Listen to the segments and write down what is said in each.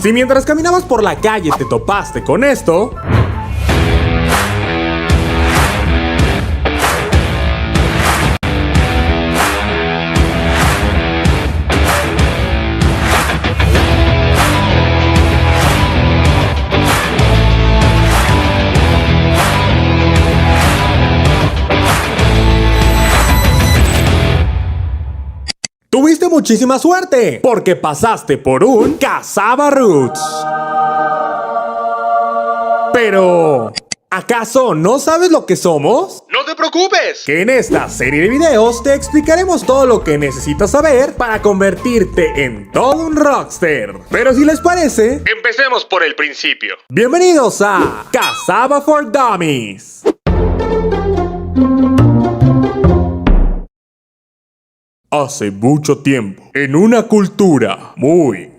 Si mientras caminabas por la calle te topaste con esto, tuviste muchísima suerte, porque pasaste por un Cassava Roots. Pero, ¿acaso no sabes lo que somos? ¡No te preocupes! Que en esta serie de videos te explicaremos todo lo que necesitas saber para convertirte en todo un rockster. Pero si les parece, Empecemos por el principio. bienvenidos a Cassava for Dummies. Hace mucho tiempo, en una cultura muy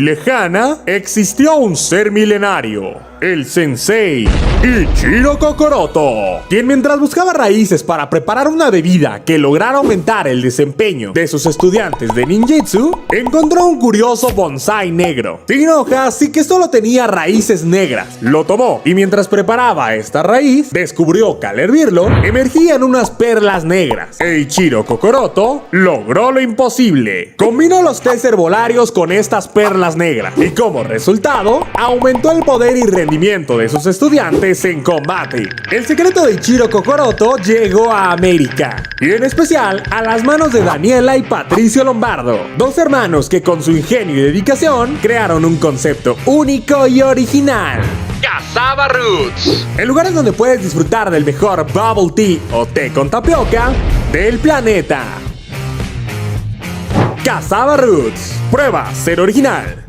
lejana, existió un ser milenario, el Sensei Ichiro Kokoroto, quien mientras buscaba raíces para preparar una bebida que lograra aumentar el desempeño de sus estudiantes de ninjutsu, encontró un curioso bonsái negro, sin hojas y que solo tenía raíces negras. Lo tomó y mientras preparaba esta raíz, descubrió que al hervirlo, emergían unas perlas negras. E Ichiro Kokoroto logró lo imposible. Combinó los tés herbolarios con estas perlas negras y como resultado, aumentó el poder y rendimiento de sus estudiantes en combate. El secreto de Ichiro Kokoroto llegó a América, y en especial a las manos de Daniela y Patricio Lombardo, dos hermanos que con su ingenio y dedicación crearon un concepto único y original: Cassava Roots. en lugares donde puedes disfrutar del mejor bubble tea o té con tapioca del planeta. Cassava Roots. Prueba ser original.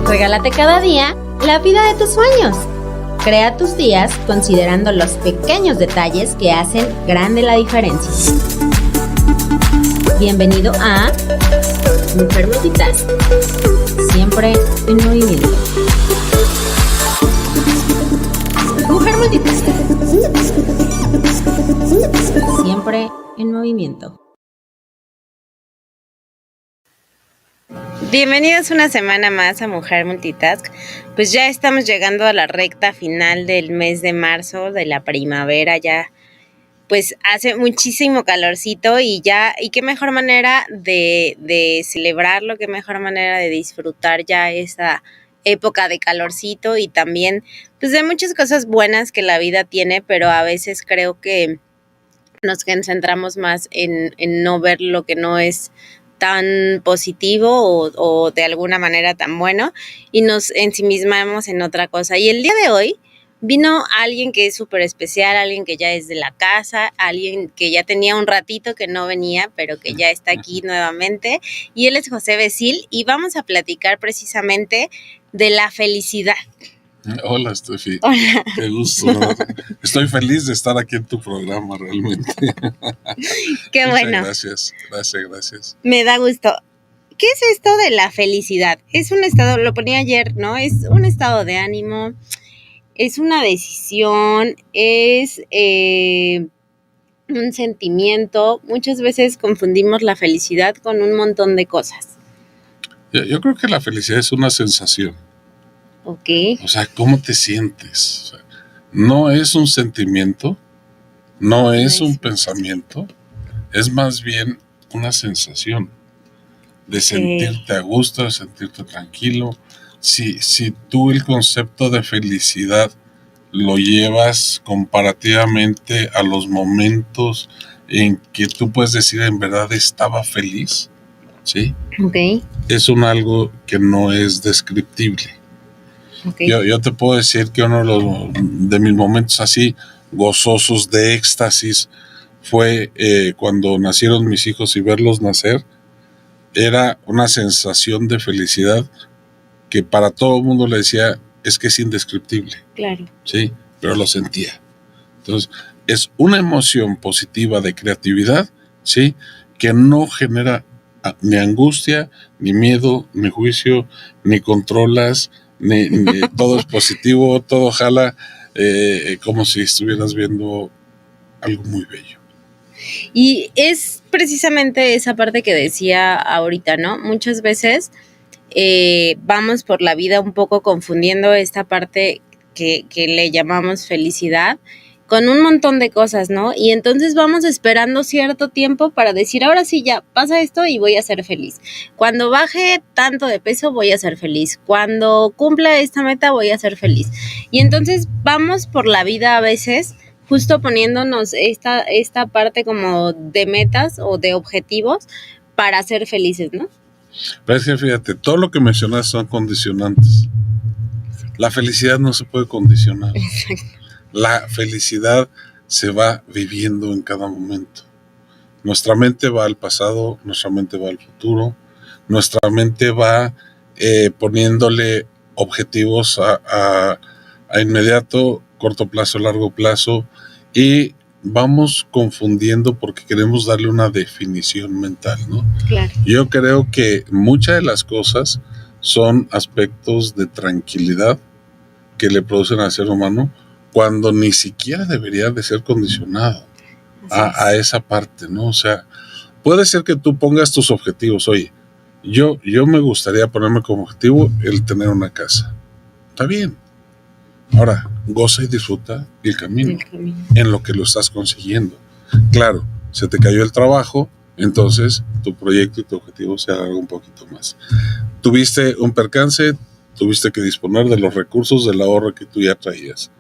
Regálate cada día la vida de tus sueños. Crea tus días considerando los pequeños detalles que hacen grande la diferencia. Bienvenido a Mujer Multitask. Siempre en movimiento. Mujer Multitask. Siempre en movimiento. Bienvenidos una semana más a Mujer Multitask. Pues ya estamos llegando a la recta final del mes de marzo, de la primavera. Ya pues hace muchísimo calorcito y qué mejor manera de celebrarlo, qué mejor manera de disfrutar ya esa época de calorcito y también pues de muchas cosas buenas que la vida tiene, pero a veces creo que nos concentramos más en no ver lo que no es tan positivo o de alguna manera tan bueno y nos ensimismamos en otra cosa. Y el día de hoy vino alguien que es súper especial, alguien que ya es de la casa, alguien que ya tenía un ratito que no venía, pero que ya está aquí nuevamente, y él es José Becil y vamos a platicar precisamente de la felicidad. Hola, Steffi. Hola. Qué gusto, ¿verdad? Estoy feliz de estar aquí en tu programa, realmente. Qué bueno. Gracias. Me da gusto. ¿Qué es esto de la felicidad? Es un estado, lo ponía ayer, ¿no? Es un estado de ánimo, es una decisión, es un sentimiento. Muchas veces confundimos la felicidad con un montón de cosas. Yo creo que la felicidad es una sensación. Ok. O sea, ¿cómo te sientes? O sea, no es un sentimiento, no es un pensamiento, es más bien una sensación de sentirte a gusto, de sentirte tranquilo. Si tú el concepto de felicidad lo llevas comparativamente a los momentos en que tú puedes decir en verdad estaba feliz, ¿sí? Ok. Es algo que no es descriptible. Okay. Yo te puedo decir que uno de mis momentos así gozosos de éxtasis fue cuando nacieron mis hijos y verlos nacer. Era una sensación de felicidad que para todo el mundo le decía, es que es indescriptible. Claro. Sí, pero lo sentía. Entonces, es una emoción positiva de creatividad, ¿sí? Que no genera ni angustia, ni miedo, ni juicio, ni controlas, ni todo es positivo, todo jala, como si estuvieras viendo algo muy bello. Y es precisamente esa parte que decía ahorita, ¿no? Muchas veces vamos por la vida un poco confundiendo esta parte que le llamamos felicidad con un montón de cosas, ¿no? Y entonces vamos esperando cierto tiempo para decir, ahora sí, ya pasa esto y voy a ser feliz. Cuando baje tanto de peso voy a ser feliz. Cuando cumpla esta meta voy a ser feliz. Y entonces vamos por la vida a veces justo poniéndonos esta parte como de metas o de objetivos para ser felices, ¿no? Pero es que fíjate, todo lo que mencionas son condicionantes. La felicidad no se puede condicionar. La felicidad se va viviendo en cada momento. Nuestra mente va al pasado, nuestra mente va al futuro, nuestra mente va poniéndole objetivos a inmediato, corto plazo, largo plazo, y vamos confundiendo porque queremos darle una definición mental, ¿no? Claro. Yo creo que muchas de las cosas son aspectos de tranquilidad que le producen al ser humano cuando ni siquiera debería de ser condicionado a esa parte, ¿no? O sea, puede ser que tú pongas tus objetivos. Oye, yo me gustaría ponerme como objetivo el tener una casa. Está bien. Ahora, goza y disfruta el camino en lo que lo estás consiguiendo. Claro, se te cayó el trabajo, entonces tu proyecto y tu objetivo se alarga un poquito más. Tuviste un percance, tuviste que disponer de los recursos del ahorro que tú ya traías.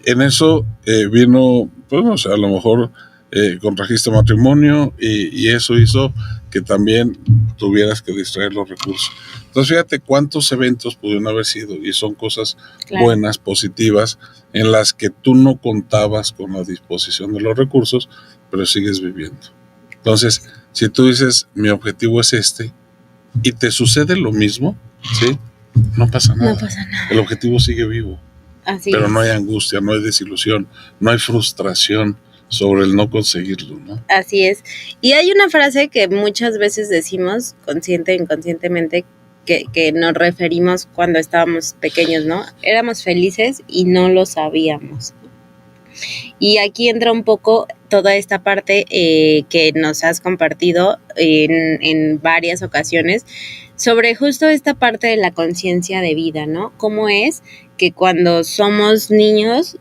En eso vino, pues no sé, a lo mejor contrajiste matrimonio y eso hizo que también tuvieras que distraer los recursos. Entonces fíjate cuántos eventos pudieron haber sido y son cosas buenas, positivas, en las que tú no contabas con la disposición de los recursos, pero sigues viviendo. Entonces, si tú dices, mi objetivo es este, y te sucede lo mismo, ¿sí? No pasa nada. No pasa nada. El objetivo sigue vivo. Así pero es. no hay angustia, no hay desilusión, no hay frustración sobre el no conseguirlo, ¿no? Así es. Y hay una frase que muchas veces decimos, consciente e inconscientemente, que nos referimos cuando estábamos pequeños, ¿no? Éramos felices y no lo sabíamos. Y aquí entra un poco toda esta parte que nos has compartido en varias ocasiones sobre justo esta parte de la conciencia de vida, ¿no? Cómo es que cuando somos niños,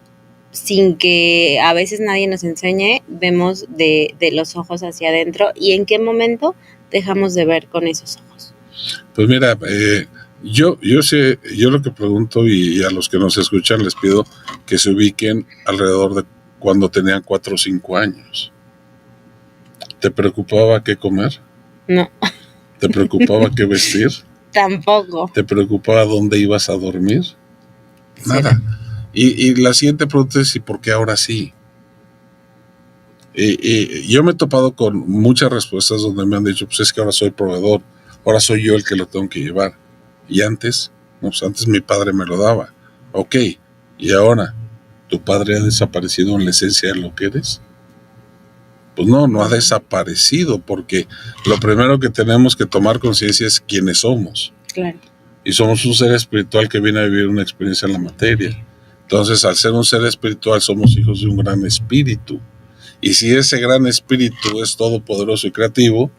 sin que a veces nadie nos enseñe, vemos de los ojos hacia adentro y en qué momento dejamos de ver con esos ojos. Pues mira, yo lo que pregunto y a los que nos escuchan les pido que se ubiquen alrededor de cuando tenían 4 o 5 años. ¿Te preocupaba qué comer? No. ¿Te preocupaba qué vestir? Tampoco. ¿Te preocupaba dónde ibas a dormir? Nada. Y la siguiente pregunta es, ¿y por qué ahora sí? Yo me he topado con muchas respuestas donde me han dicho, pues es que ahora soy proveedor, ahora soy yo el que lo tengo que llevar. Y antes, no, pues antes mi padre me lo daba. Ok, ¿y ahora tu padre ha desaparecido en la esencia de lo que eres? Pues no ha desaparecido, porque lo primero que tenemos que tomar conciencia es quiénes somos. Claro. Y somos un ser espiritual que viene a vivir una experiencia en la materia. Entonces, al ser un ser espiritual, somos hijos de un gran espíritu. Y si ese gran espíritu es todopoderoso y creativo,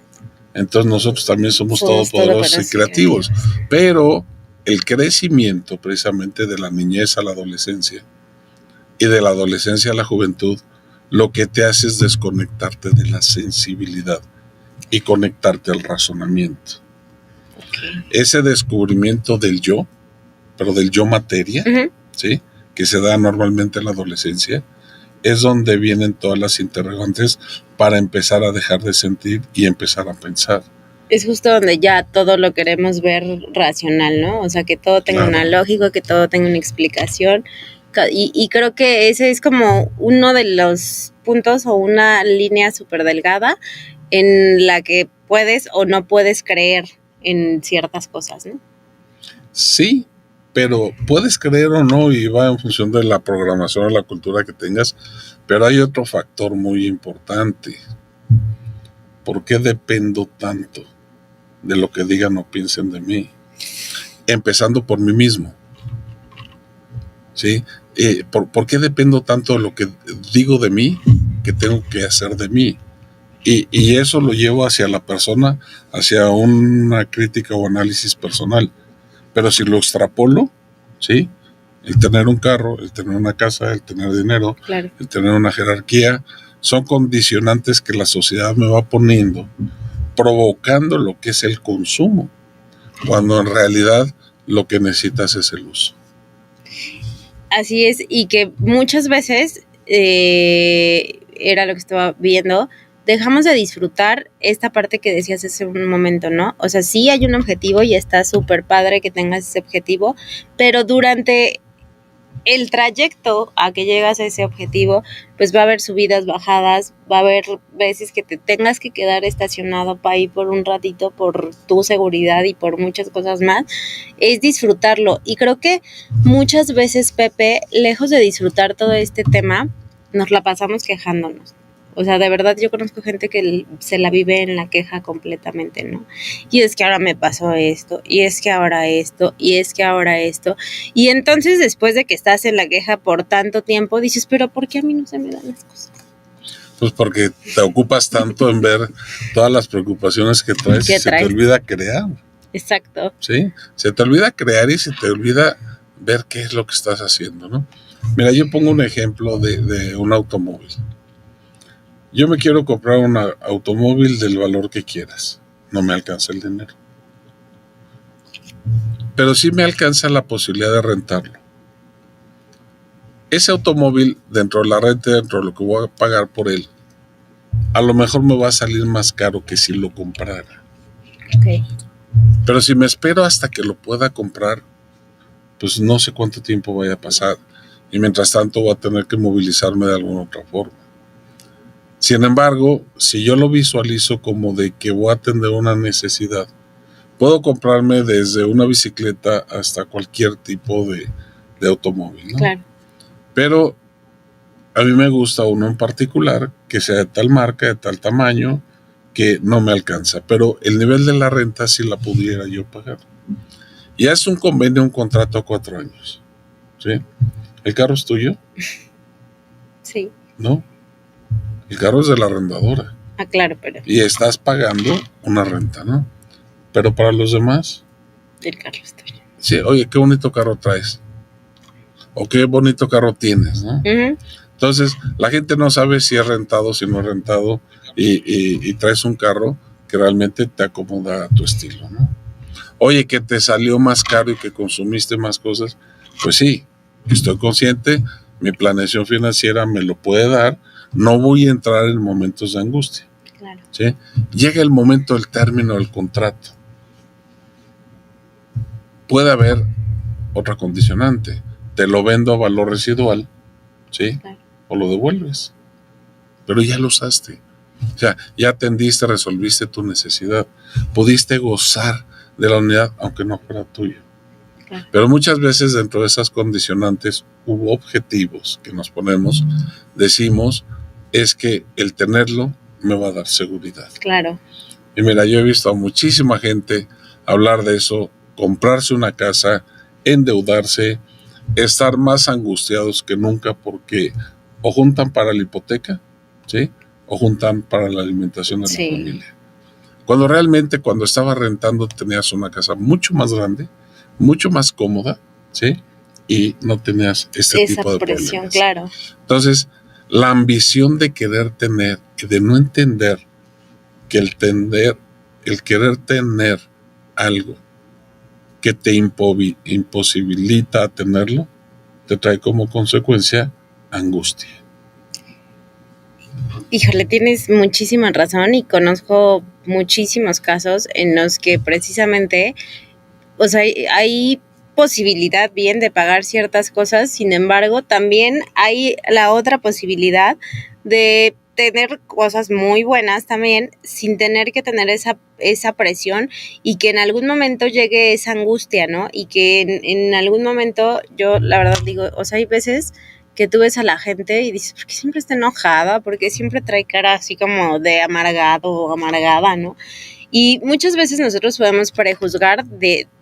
entonces nosotros también somos todopoderosos y creativos. Pero el crecimiento precisamente de la niñez a la adolescencia y de la adolescencia a la juventud, lo que te hace es desconectarte de la sensibilidad y conectarte al razonamiento. Okay. Ese descubrimiento del yo, pero del yo materia, ¿sí?, que se da normalmente en la adolescencia, es donde vienen todas las interrogantes para empezar a dejar de sentir y empezar a pensar. Es justo donde ya todo lo queremos ver racional, ¿no? O sea, que todo tenga una lógica, que todo tenga una explicación. Y creo que ese es como uno de los puntos o una línea súper delgada en la que puedes o no puedes creer en ciertas cosas, ¿no? Sí, pero puedes creer o no, y va en función de la programación o la cultura que tengas, pero hay otro factor muy importante. ¿Por qué dependo tanto de lo que digan o piensen de mí? Empezando por mí mismo. ¿Sí? ¿Por qué dependo tanto de lo que digo de mí que tengo que hacer de mí? Y eso lo llevo hacia la persona, hacia una crítica o análisis personal. Pero si lo extrapolo, ¿sí? El tener un carro, el tener una casa, el tener dinero, Claro. el tener una jerarquía, son condicionantes que la sociedad me va poniendo, provocando lo que es el consumo, cuando en realidad lo que necesitas es el uso. Así es, y que muchas veces, era lo que estaba viendo, dejamos de disfrutar esta parte que decías hace un momento, ¿no? O sea, sí hay un objetivo y está súper padre que tengas ese objetivo, pero durante el trayecto a que llegas a ese objetivo, pues va a haber subidas, bajadas, va a haber veces que te tengas que quedar estacionado para ir por un ratito por tu seguridad y por muchas cosas más. Es disfrutarlo. Y creo que muchas veces, Pepe, lejos de disfrutar todo este tema, nos la pasamos quejándonos. O sea, de verdad yo conozco gente que se la vive en la queja completamente, ¿no? Y es que ahora me pasó esto, y es que ahora esto, y es que ahora esto. Y entonces después de que estás en la queja por tanto tiempo, dices, pero ¿por qué a mí no se me dan las cosas? Pues porque te ocupas tanto en ver todas las preocupaciones que traes y se te olvida crear. Exacto. ¿Sí? Se te olvida crear y se te olvida ver qué es lo que estás haciendo, ¿no? Mira, yo pongo un ejemplo de un automóvil. Yo me quiero comprar un automóvil del valor que quieras. No me alcanza el dinero. Pero sí me alcanza la posibilidad de rentarlo. Ese automóvil, dentro de la renta, dentro de lo que voy a pagar por él, a lo mejor me va a salir más caro que si lo comprara. Okay. Pero si me espero hasta que lo pueda comprar, pues no sé cuánto tiempo vaya a pasar. Y mientras tanto voy a tener que movilizarme de alguna otra forma. Sin embargo, si yo lo visualizo como de que voy a atender una necesidad, puedo comprarme desde una bicicleta hasta cualquier tipo de automóvil, ¿no? Claro. Pero a mí me gusta uno en particular que sea de tal marca, de tal tamaño, que no me alcanza. Pero el nivel de la renta sí la pudiera yo pagar. Y es un convenio, un contrato a 4 años. ¿Sí? ¿El carro es tuyo? Sí. ¿No? El carro es de la arrendadora. Ah, claro, pero Y estás pagando una renta, ¿no? Pero para los demás, el carro es tuyo. sí, oye, qué bonito carro traes. O qué bonito carro tienes, ¿no? Uh-huh. Entonces, la gente no sabe si es rentado, si no es rentado, y traes un carro que realmente te acomoda a tu estilo, ¿no? Oye, que te salió más caro y que consumiste más cosas. Pues sí, estoy consciente, mi planeación financiera me lo puede dar, no voy a entrar en momentos de angustia. Claro. ¿Sí? Llega el momento del término del contrato. Puede haber otra condicionante. Te lo vendo a valor residual, ¿sí? Claro. O lo devuelves. Pero ya lo usaste. O sea, ya atendiste, resolviste tu necesidad. Pudiste gozar de la unidad, aunque no fuera tuya. Claro. Pero muchas veces dentro de esas condicionantes hubo objetivos que nos ponemos, decimos, es que el tenerlo me va a dar seguridad. Claro. Y mira, yo he visto a muchísima gente hablar de eso, comprarse una casa, endeudarse, estar más angustiados que nunca porque o juntan para la hipoteca, ¿sí? O juntan para la alimentación de la familia. Cuando realmente cuando estaba rentando tenías una casa mucho más grande, mucho más cómoda, ¿sí? Y no tenías esa tipo de presión, problemas. Claro. Entonces, la ambición de querer tener y de no entender que el querer tener algo que te imposibilita tenerlo, te trae como consecuencia angustia. Híjole, tienes muchísima razón y conozco muchísimos casos en los que precisamente, o sea, hay posibilidad bien de pagar ciertas cosas, sin embargo, también hay la otra posibilidad de tener cosas muy buenas también, sin tener que tener esa presión y que en algún momento llegue esa angustia, ¿no? Y que en algún momento yo la verdad digo, o sea, hay veces que tú ves a la gente y dices, ¿por qué siempre está enojada? ¿Por qué siempre trae cara así como de amargado o amargada, ¿no? Y muchas veces nosotros podemos prejuzgar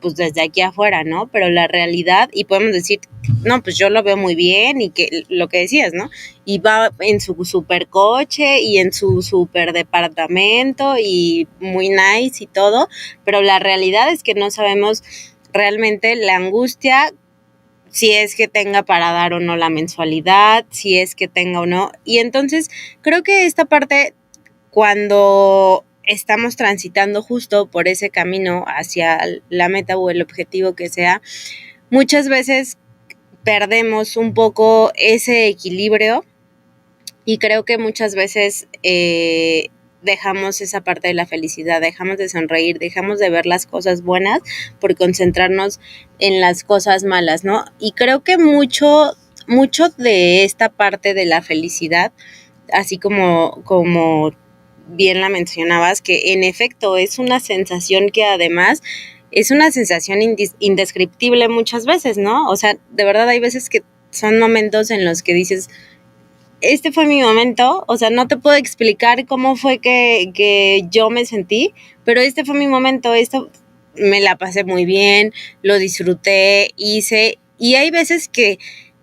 pues desde aquí afuera, ¿no? Pero la realidad, y podemos decir, no, pues yo lo veo muy bien y que lo que decías, ¿no? Y va en su super coche y en su super departamento y muy nice y todo, pero la realidad es que no sabemos realmente la angustia, si es que tenga para dar o no la mensualidad, si es que tenga o no. Y entonces creo que esta parte, cuando estamos transitando justo por ese camino hacia la meta o el objetivo que sea, muchas veces perdemos un poco ese equilibrio y creo que muchas veces dejamos esa parte de la felicidad, dejamos de sonreír, dejamos de ver las cosas buenas por concentrarnos en las cosas malas, ¿no? Y creo que mucho de esta parte de la felicidad, así como bien la mencionabas, que en efecto es una sensación que además es una sensación indescriptible muchas veces, ¿no? O sea, de verdad hay veces que son momentos en los que dices, este fue mi momento, o sea, no te puedo explicar cómo fue que yo me sentí, pero este fue mi momento, esto me la pasé muy bien, lo disfruté, hice, y hay veces que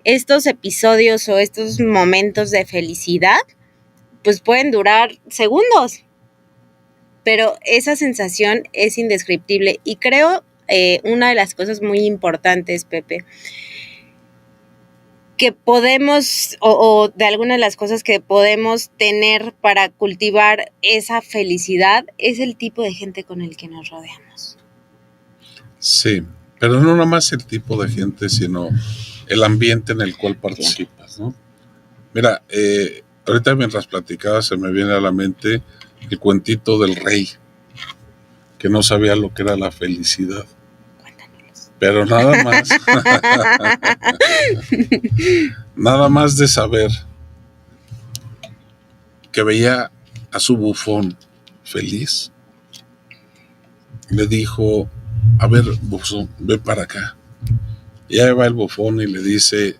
estos episodios o estos momentos de felicidad pues pueden durar segundos, pero esa sensación es indescriptible y creo una de las cosas muy importantes, Pepe, que podemos o de algunas de las cosas que podemos tener para cultivar esa felicidad es el tipo de gente con el que nos rodeamos. Sí, pero no nada más el tipo de gente, sino el ambiente en el cual participas, ¿no? Mira, ahorita mientras platicaba se me viene a la mente el cuentito del rey, que no sabía lo que era la felicidad. Pero nada más, nada más de saber que veía a su bufón feliz, le dijo, a ver, bufón, ven para acá. Y ahí va el bufón y le dice,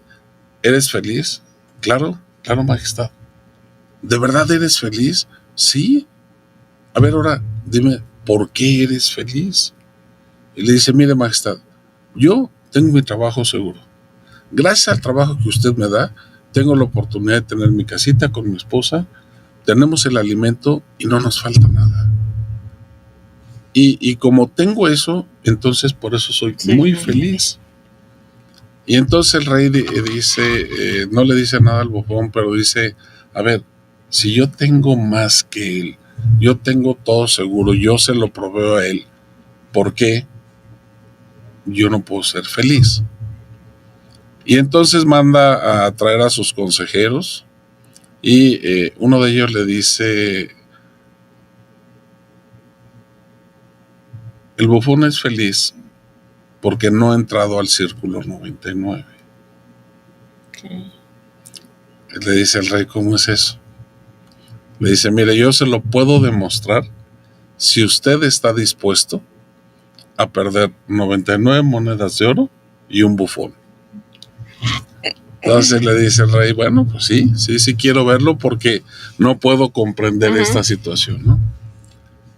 ¿eres feliz? Claro, majestad. ¿De verdad eres feliz? Sí. A ver, ahora dime, ¿por qué eres feliz? Y le dice, mire, majestad, yo tengo mi trabajo seguro. Gracias al trabajo que usted me da, tengo la oportunidad de tener mi casita con mi esposa, tenemos el alimento y no nos falta nada. Y como tengo eso, entonces por eso soy muy feliz. Y entonces el rey dice, no le dice nada al bufón, pero dice, a ver, si yo tengo más que él, yo tengo todo seguro, yo se lo proveo a él, ¿por qué yo no puedo ser feliz? Y entonces manda a traer a sus consejeros y uno de ellos le dice, el bufón es feliz porque no ha entrado al círculo 99. Okay. Le dice el rey, ¿cómo es eso? Le dice, mire, yo se lo puedo demostrar si usted está dispuesto a perder 99 monedas de oro y un bufón. Entonces le dice el rey, bueno, pues sí quiero verlo porque no puedo comprender esta situación, ¿no?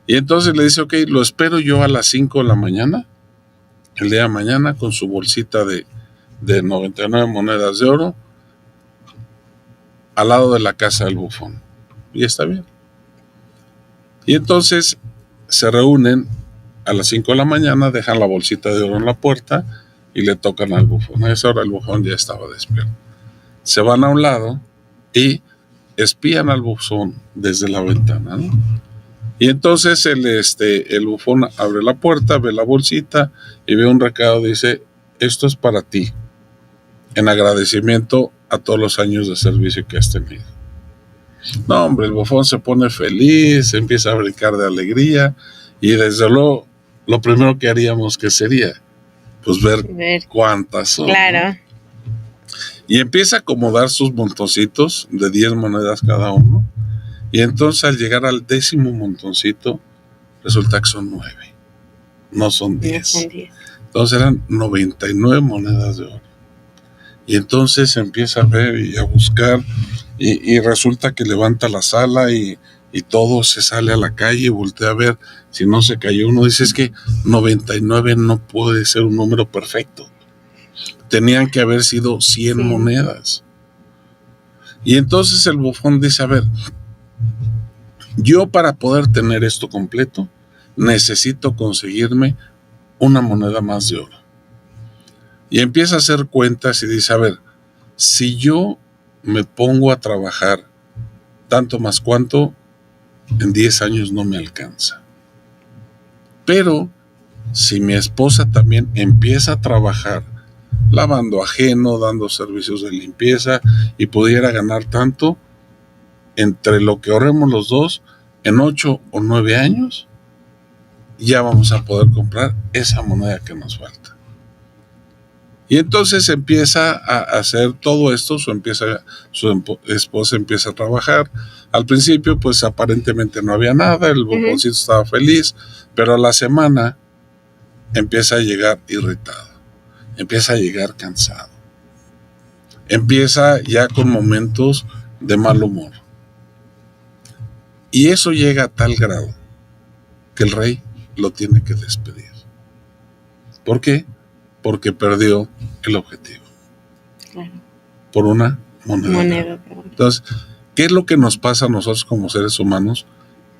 Y entonces le dice, ok, lo espero yo a las 5 de la mañana, el día de mañana, con su bolsita de 99 monedas de oro, al lado de la casa del bufón. Y está bien. Y entonces se reúnen a las 5 de la mañana, dejan la bolsita de oro en la puerta y le tocan al bufón. A esa hora el bufón ya estaba despierto. Se van a un lado y espían al bufón desde la ventana, ¿no? Y entonces el bufón abre la puerta, ve la bolsita y ve un recado, dice, esto es para ti, en agradecimiento a todos los años de servicio que has tenido. No, hombre, el bufón se pone feliz, empieza a brincar de alegría y desde luego lo primero que haríamos que sería, pues ver cuántas son. Claro. ¿No? Y empieza a acomodar sus montoncitos de 10 monedas cada uno Y entonces al llegar al 10º montoncito, resulta que son 9, no son 10. No son 10. Entonces eran 99 monedas de oro. Y entonces empieza a ver y a buscar, y resulta que levanta la sala y todo se sale a la calle y voltea a ver si no se cayó uno. Dice, es que 99 no puede ser un número perfecto. Tenían que haber sido 100 monedas. Y entonces el bufón dice, a ver, yo para poder tener esto completo, necesito conseguirme una moneda más de oro. Y empieza a hacer cuentas y dice, a ver, si yo me pongo a trabajar tanto más cuanto, en 10 años no me alcanza. Pero si mi esposa también empieza a trabajar lavando ajeno, dando servicios de limpieza y pudiera ganar tanto, entre lo que ahorremos los dos, en 8 o 9 años, ya vamos a poder comprar esa moneda que nos falta. Y entonces empieza a hacer todo esto, su esposa empieza a trabajar. Al principio, pues aparentemente no había nada, el bufoncito estaba feliz, pero a la semana empieza a llegar irritado, empieza a llegar cansado, empieza ya con momentos de mal humor. Y eso llega a tal grado que el rey lo tiene que despedir. ¿Por qué? Porque perdió el objetivo. Claro. Por una moneda. Entonces, ¿qué es lo que nos pasa a nosotros como seres humanos?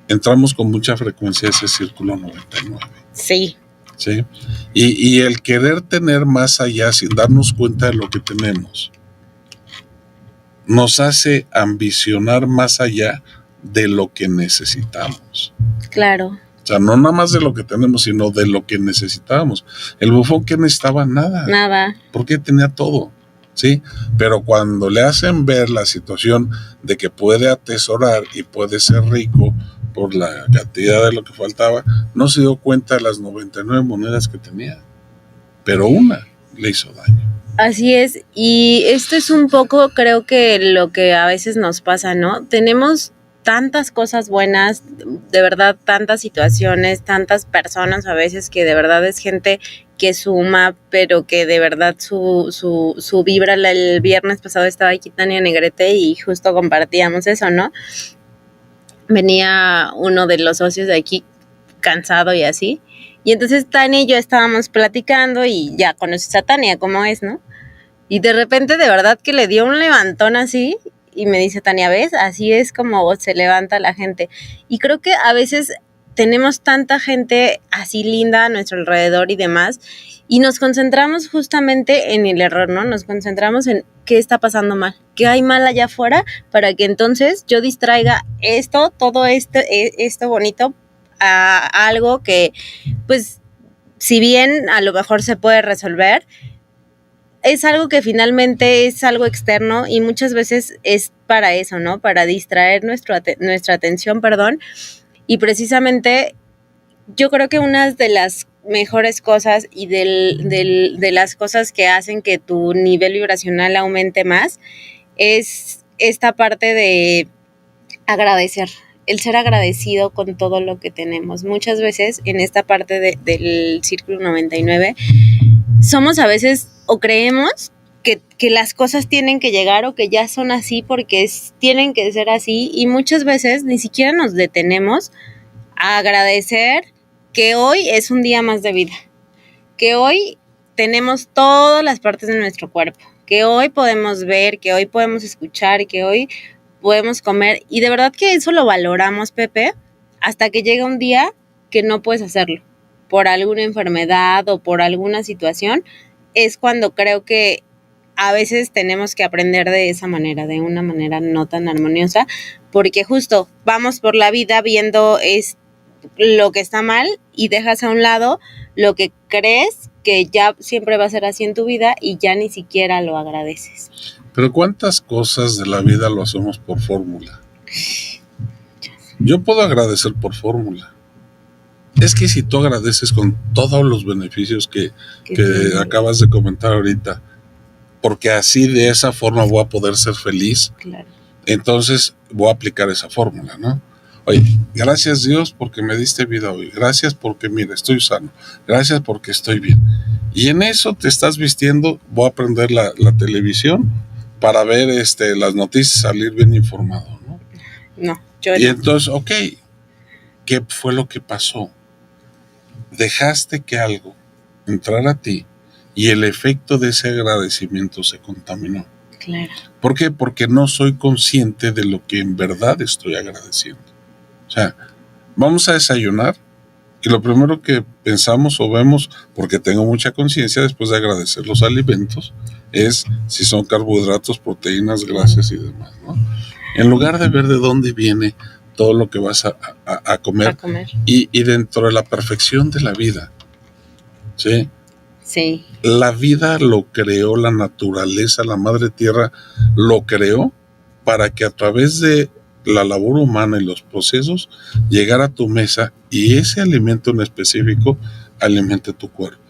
Entramos con mucha frecuencia a ese círculo 99. Sí. ¿Sí? Y el querer tener más allá sin darnos cuenta de lo que tenemos, nos hace ambicionar más allá de lo que necesitamos. Claro. O sea, no nada más de lo que tenemos, sino de lo que necesitábamos. El bufón, ¿qué necesitaba? Nada. Porque tenía todo, ¿sí? Pero cuando le hacen ver la situación de que puede atesorar y puede ser rico por la cantidad de lo que faltaba, no se dio cuenta de las 99 monedas que tenía. Pero una le hizo daño. Así es. Y esto es un poco, creo que lo que a veces nos pasa, ¿no? Tenemos tantas cosas buenas, de verdad, tantas situaciones, tantas personas a veces que de verdad es gente que suma, pero que de verdad su vibra. El viernes pasado estaba aquí Tania Negrete y justo compartíamos eso, ¿no? Venía uno de los socios de aquí cansado y así, y entonces Tania y yo estábamos platicando y ya conoces a Tania, ¿cómo es, no? Y de repente de verdad que le dio un levantón así. Y me dice, Tania, ¿ves? Así es como se levanta la gente. Y creo que a veces tenemos tanta gente así linda a nuestro alrededor y demás, y nos concentramos justamente en el error, ¿no? Nos concentramos en qué está pasando mal, qué hay mal allá afuera, para que entonces yo distraiga todo esto bonito a algo que, pues, si bien a lo mejor se puede resolver, es algo que finalmente es algo externo y muchas veces es para eso, ¿no? Para distraer nuestra atención, y precisamente yo creo que una de las mejores cosas y de las cosas que hacen que tu nivel vibracional aumente más es esta parte de agradecer, el ser agradecido con todo lo que tenemos. Muchas veces en esta parte del círculo 99 somos a veces o creemos que las cosas tienen que llegar o que ya son así porque tienen que ser así, y muchas veces ni siquiera nos detenemos a agradecer que hoy es un día más de vida, que hoy tenemos todas las partes de nuestro cuerpo, que hoy podemos ver, que hoy podemos escuchar, que hoy podemos comer, y de verdad que eso lo valoramos, Pepe, hasta que llega un día que no puedes hacerlo por alguna enfermedad o por alguna situación. Es cuando creo que a veces tenemos que aprender de esa manera, de una manera no tan armoniosa, porque justo vamos por la vida viendo lo que está mal y dejas a un lado lo que crees que ya siempre va a ser así en tu vida y ya ni siquiera lo agradeces. Pero ¿cuántas cosas de la vida lo hacemos por fórmula? Yo puedo agradecer por fórmula. Es que si tú agradeces con todos los beneficios que acabas de comentar ahorita, porque así de esa forma voy a poder ser feliz. Claro. Entonces voy a aplicar esa fórmula, ¿no? Oye, gracias Dios porque me diste vida hoy. Gracias porque, mira, estoy sano. Gracias porque estoy bien. Y en eso te estás vistiendo. Voy a prender la televisión para ver las noticias, salir bien informado, ¿no? No, yo Y no. entonces, ok, ¿qué fue lo que pasó? Dejaste que algo entrara a ti y el efecto de ese agradecimiento se contaminó. Claro. ¿Por qué? Porque no soy consciente de lo que en verdad estoy agradeciendo. O sea, vamos a desayunar y lo primero que pensamos o vemos, porque tengo mucha conciencia después de agradecer los alimentos, es si son carbohidratos, proteínas, grasas y demás, ¿no? En lugar de ver de dónde viene todo lo que vas a comer, y dentro de la perfección de la vida, ¿sí? Sí. La vida lo creó, la naturaleza, la madre tierra lo creó para que a través de la labor humana y los procesos llegara a tu mesa y ese alimento en específico alimente tu cuerpo.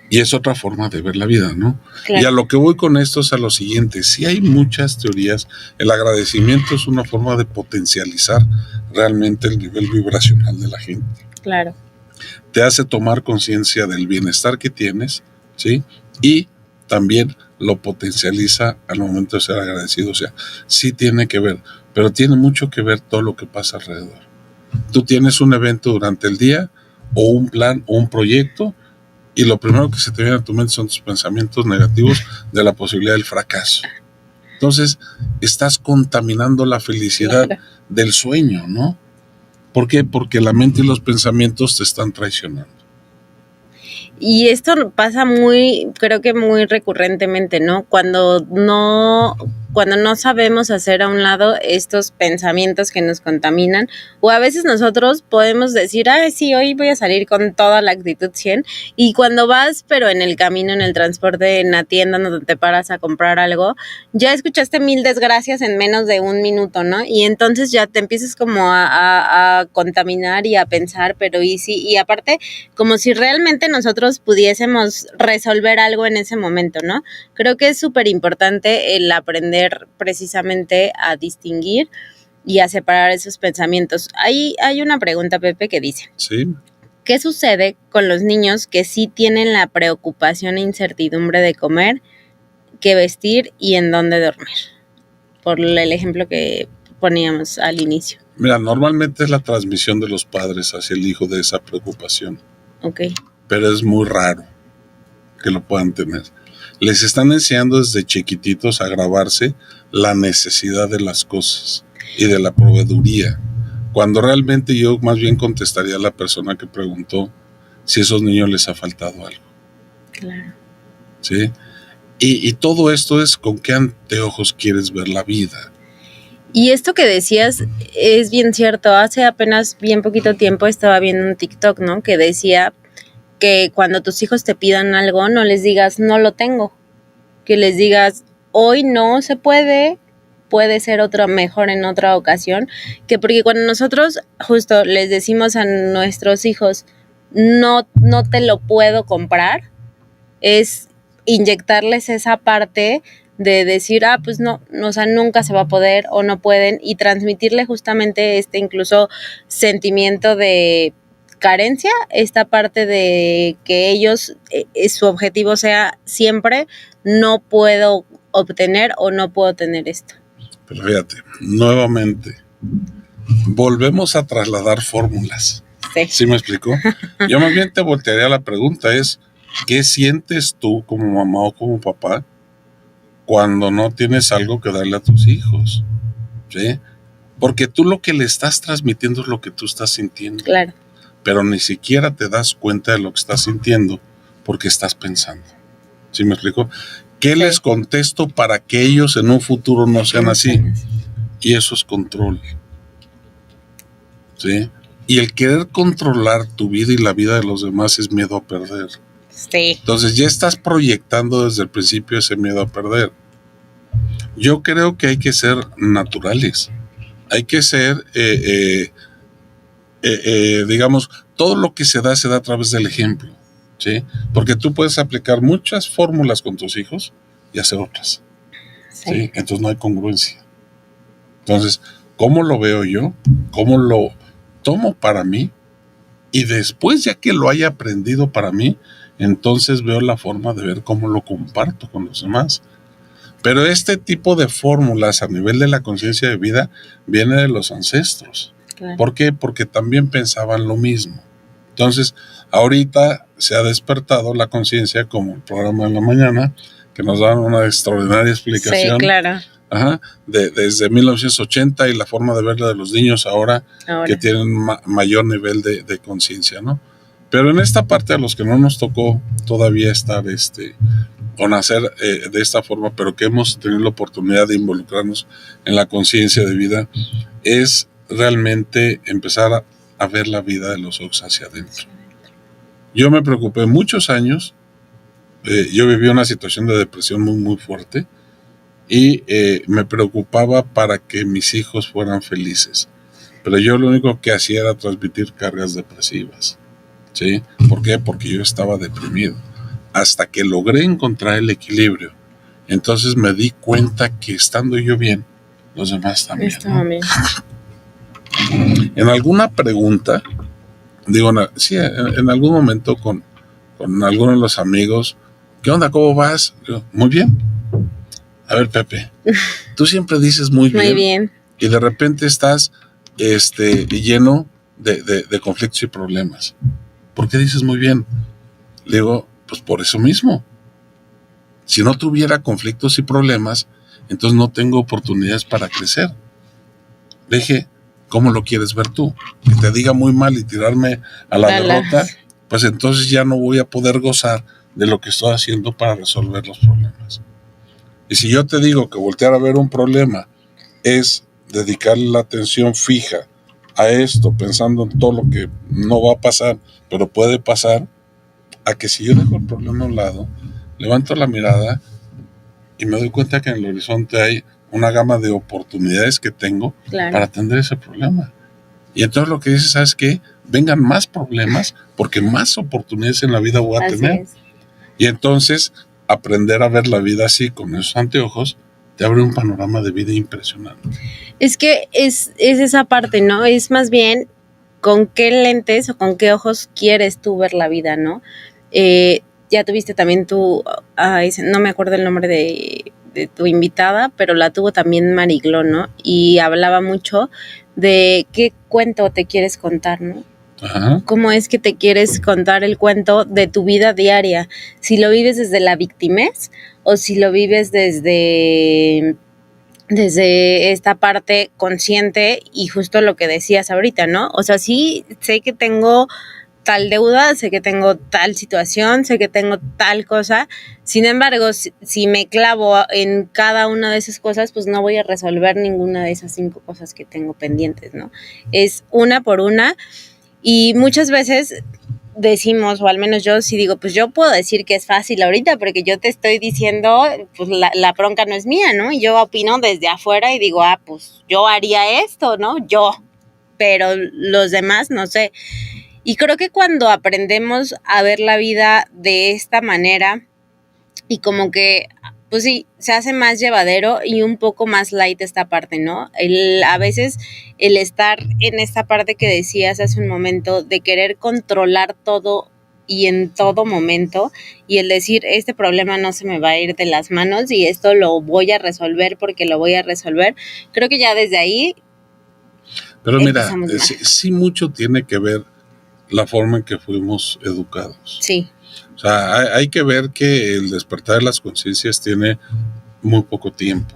Y es otra forma de ver la vida, ¿no? Claro. Y a lo que voy con esto es a lo siguiente. Sí hay muchas teorías. El agradecimiento es una forma de potencializar realmente el nivel vibracional de la gente. Claro. Te hace tomar conciencia del bienestar que tienes, ¿sí? Y también lo potencializa al momento de ser agradecido. O sea, sí tiene que ver, pero tiene mucho que ver todo lo que pasa alrededor. Tú tienes un evento durante el día, o un plan, o un proyecto, y lo primero que se te viene a tu mente son tus pensamientos negativos de la posibilidad del fracaso. Entonces, estás contaminando la felicidad del sueño, ¿no? ¿Por qué? Porque la mente y los pensamientos te están traicionando. Y esto pasa creo que muy recurrentemente, ¿no? Cuando no sabemos hacer a un lado estos pensamientos que nos contaminan, o a veces nosotros podemos decir, sí, hoy voy a salir con toda la actitud 100, y cuando vas, pero en el camino, en el transporte, en la tienda donde te paras a comprar algo, ya escuchaste 1000 desgracias en menos de un minuto, ¿no? Y entonces ya te empiezas como a contaminar y a pensar, pero y aparte, como si realmente nosotros pudiésemos resolver algo en ese momento, ¿no? Creo que es súper importante el aprender precisamente a distinguir y a separar esos pensamientos. Hay una pregunta, Pepe, que dice: ¿sí? ¿Qué sucede con los niños que sí tienen la preocupación e incertidumbre de comer, qué vestir y en dónde dormir? Por el ejemplo que poníamos al inicio. Mira, normalmente es la transmisión de los padres hacia el hijo de esa preocupación. Ok. Pero es muy raro que lo puedan tener. Les están enseñando desde chiquititos a grabarse la necesidad de las cosas y de la proveeduría, cuando realmente yo más bien contestaría a la persona que preguntó si a esos niños les ha faltado algo. Claro. ¿Sí? Y todo esto es con qué anteojos quieres ver la vida. Y esto que decías es bien cierto. Hace apenas bien poquito tiempo estaba viendo un TikTok, ¿no? Que decía que cuando tus hijos te pidan algo, no les digas no lo tengo, que les digas hoy no se puede ser otra mejor en otra ocasión, que porque cuando nosotros justo les decimos a nuestros hijos no te lo puedo comprar, es inyectarles esa parte de decir, pues no, o sea, nunca se va a poder o no pueden, y transmitirle justamente incluso sentimiento de carencia, esta parte de que ellos, su objetivo sea siempre, no puedo obtener o no puedo tener esto. Pero fíjate, nuevamente, volvemos a trasladar fórmulas. Sí. ¿Sí me explicó? Yo más bien te voltearía la pregunta, es, ¿qué sientes tú como mamá o como papá cuando no tienes algo que darle a tus hijos? ¿Sí? Porque tú lo que le estás transmitiendo es lo que tú estás sintiendo. Claro. Pero ni siquiera te das cuenta de lo que estás sintiendo porque estás pensando. ¿Sí me explico? ¿Qué les contesto para que ellos en un futuro no sean así? Y eso es control. ¿Sí? Y el querer controlar tu vida y la vida de los demás es miedo a perder. Sí. Entonces ya estás proyectando desde el principio ese miedo a perder. Yo creo que hay que ser naturales. Hay que ser, digamos, todo lo que se da a través del ejemplo. ¿Sí? Porque tú puedes aplicar muchas fórmulas con tus hijos y hacer otras. ¿sí? Entonces no hay congruencia. Entonces, ¿cómo lo veo yo? ¿Cómo lo tomo para mí? Y después, ya que lo haya aprendido para mí, entonces veo la forma de ver cómo lo comparto con los demás. Pero este tipo de fórmulas a nivel de la conciencia de vida viene de los ancestros. Claro. ¿Por qué? Porque también pensaban lo mismo. Entonces, ahorita se ha despertado la conciencia, como el programa de la mañana, que nos dan una extraordinaria explicación. Sí, claro. Ajá, desde 1980 y la forma de verla de los niños ahora. Que tienen mayor nivel de conciencia, ¿no? Pero en esta parte a los que no nos tocó todavía estar o nacer de esta forma, pero que hemos tenido la oportunidad de involucrarnos en la conciencia de vida, es realmente empezar a ver la vida de los ojos hacia adentro. Yo me preocupé muchos años, yo viví una situación de depresión muy, muy fuerte y me preocupaba para que mis hijos fueran felices. Pero yo lo único que hacía era transmitir cargas depresivas, ¿sí? ¿Por qué? Porque yo estaba deprimido. Hasta que logré encontrar el equilibrio, entonces me di cuenta que estando yo bien, los demás también, ¿no? En alguna pregunta, sí, en algún momento con algunos de los amigos, ¿qué onda? ¿Cómo vas? Yo, muy bien. A ver, Pepe, tú siempre dices muy bien. Muy bien. Y de repente estás lleno de conflictos y problemas. ¿Por qué dices muy bien? Le digo, pues por eso mismo. Si no tuviera conflictos y problemas, entonces no tengo oportunidades para crecer. Le dije, ¿cómo lo quieres ver tú? Que te diga muy mal y tirarme a la derrota, pues entonces ya no voy a poder gozar de lo que estoy haciendo para resolver los problemas. Y si yo te digo que voltear a ver un problema es dedicarle la atención fija a esto, pensando en todo lo que no va a pasar, pero puede pasar, a que si yo dejo el problema a un lado, levanto la mirada y me doy cuenta que en el horizonte hay una gama de oportunidades que tengo para atender ese problema. Y entonces lo que dices, ¿sabes qué? Vengan más problemas porque más oportunidades en la vida voy a tener. Y entonces aprender a ver la vida así, con esos anteojos, te abre un panorama de vida impresionante. Es que es esa parte, ¿no? Es más bien con qué lentes o con qué ojos quieres tú ver la vida, ¿no? Ya tuviste también no me acuerdo el nombre de tu invitada, pero la tuvo también Marigló, ¿no? Y hablaba mucho de qué cuento te quieres contar, ¿no? Ajá. ¿Cómo es que te quieres contar el cuento de tu vida diaria? Si lo vives desde la victimez o si lo vives desde esta parte consciente y justo lo que decías ahorita, ¿no? O sea, sí sé que tengo tal deuda, sé que tengo tal situación, sé que tengo tal cosa, sin embargo, si me clavo en cada una de esas cosas, pues no voy a resolver ninguna de esas 5 cosas que tengo pendientes, ¿no? Es una por una y muchas veces decimos, o al menos yo sí digo, pues yo puedo decir que es fácil ahorita porque yo te estoy diciendo, pues la bronca no es mía, ¿no? Y yo opino desde afuera y digo, pues yo haría esto, ¿no? Yo, pero los demás no sé. Y creo que cuando aprendemos a ver la vida de esta manera y como que, pues sí, se hace más llevadero y un poco más light esta parte, ¿no? A veces el estar en esta parte que decías hace un momento de querer controlar todo y en todo momento y el decir, este problema no se me va a ir de las manos y esto lo voy a resolver porque lo voy a resolver, creo que ya desde ahí. Pero mira, sí mucho tiene que ver la forma en que fuimos educados. Sí. O sea, hay que ver que el despertar de las conciencias tiene muy poco tiempo.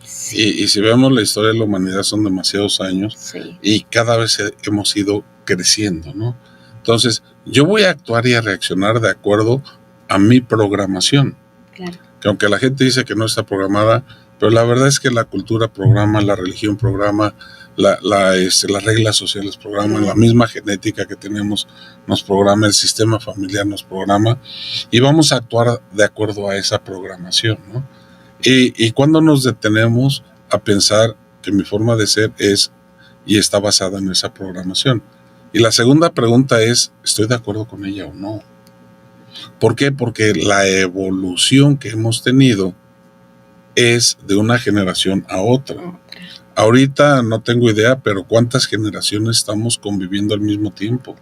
Sí. Y si vemos la historia de la humanidad son demasiados años, sí, y cada vez hemos ido creciendo, ¿no? Entonces, yo voy a actuar y a reaccionar de acuerdo a mi programación. Claro. Que aunque la gente dice que no está programada, pero la verdad es que la cultura programa, la religión programa, las reglas sociales programan, la misma genética que tenemos nos programa, el sistema familiar nos programa y vamos a actuar de acuerdo a esa programación, ¿no? Y cuando nos detenemos a pensar que mi forma de ser es y está basada en esa programación. Y la segunda pregunta es, ¿estoy de acuerdo con ella o no? ¿Por qué? Porque la evolución que hemos tenido es de una generación a otra. Ahorita no tengo idea, pero ¿cuántas generaciones estamos conviviendo al mismo tiempo?